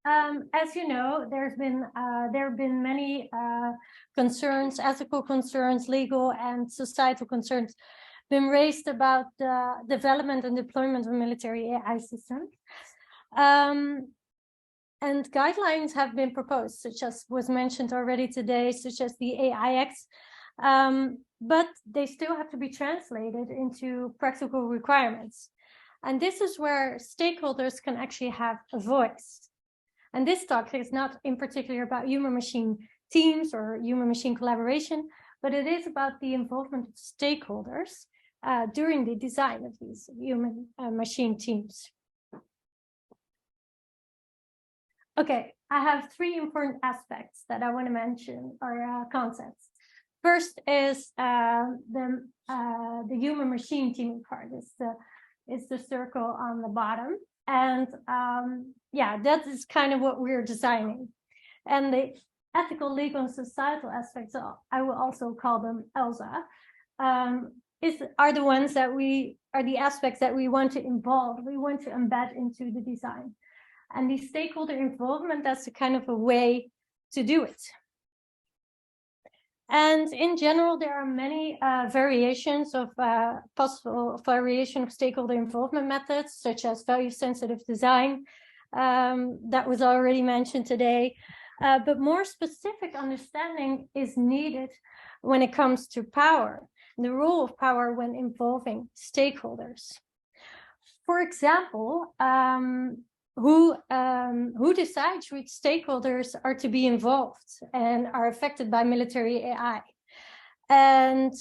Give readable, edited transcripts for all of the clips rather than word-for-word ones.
as you know, there have been many concerns, ethical concerns, legal and societal concerns, been raised about the development and deployment of military AI systems. And guidelines have been proposed, such as was mentioned already today, such as the AI Act, but they still have to be translated into practical requirements. And this is where stakeholders can actually have a voice. And this talk is not in particular about human-machine teams or human-machine collaboration, but it is about the involvement of stakeholders during the design of these human-machine teams. Okay, I have three important aspects that I want to mention, or concepts. First is the human-machine teaming part. It's the circle on the bottom, and yeah, that is kind of what we're designing. And the ethical, legal, and societal aspects, I will also call them ELSA, are the ones that are the aspects that we want to involve, we want to embed into the design. And the stakeholder involvement, that's a kind of a way to do it. And in general, there are many variations of possible variation of stakeholder involvement methods, such as value-sensitive design, that was already mentioned today. But more specific understanding is needed when it comes to power, the role of power when involving stakeholders. For example, who decides which stakeholders are to be involved and are affected by military AI? And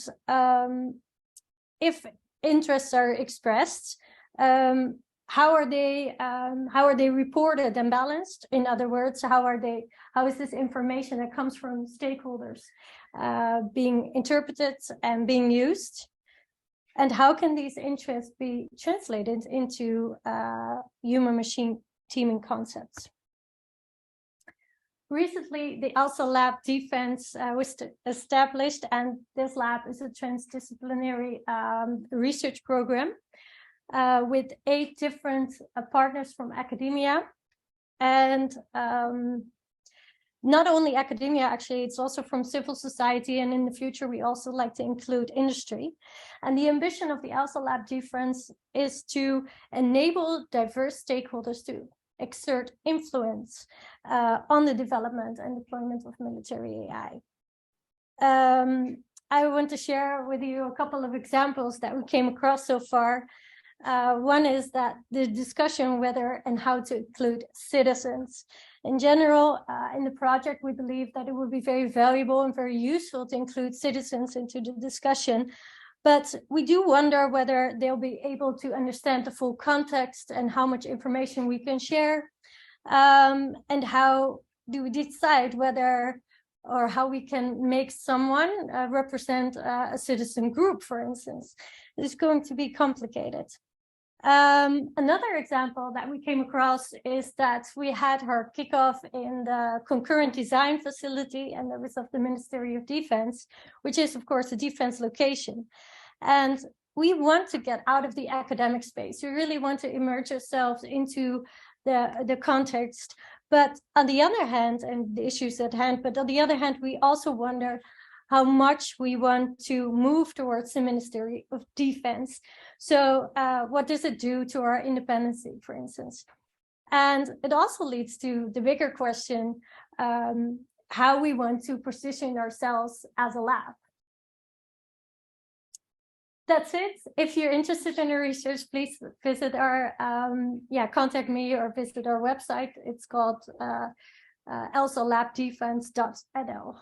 if interests are expressed, how are they reported and balanced? In other words, how is this information that comes from stakeholders being interpreted and being used? And how can these interests be translated into human-machine teaming concepts? Recently, the ELSA Lab Defense was established, and this lab is a transdisciplinary research program with 8 different partners from academia. And not only academia, actually, it's also from civil society. And in the future, we also like to include industry. And the ambition of the ELSA Lab Defense is to enable diverse stakeholders to exert influence on the development and deployment of military AI. I want to share with you a couple of examples that we came across so far. One is that the discussion whether and how to include citizens. In general, in the project, we believe that it would be very valuable and very useful to include citizens into the discussion. But we do wonder whether they'll be able to understand the full context and how much information we can share. And how do we decide whether or how we can make someone represent a citizen group, for instance. It's going to be complicated. Another example that we came across is that we had our kickoff in the concurrent design facility, and that was of the Ministry of Defense, which is, of course, a defense location. And we want to get out of the academic space. We really want to immerse ourselves into the context. But on the other hand, and the issues at hand, but on the other hand, we also wonder how much we want to move towards the Ministry of Defense. So what does it do to our independence, for instance? And it also leads to the bigger question, how we want to position ourselves as a lab. That's it. If you're interested in the research, please visit our, contact me or visit our website. It's called elsalabdefense.nl.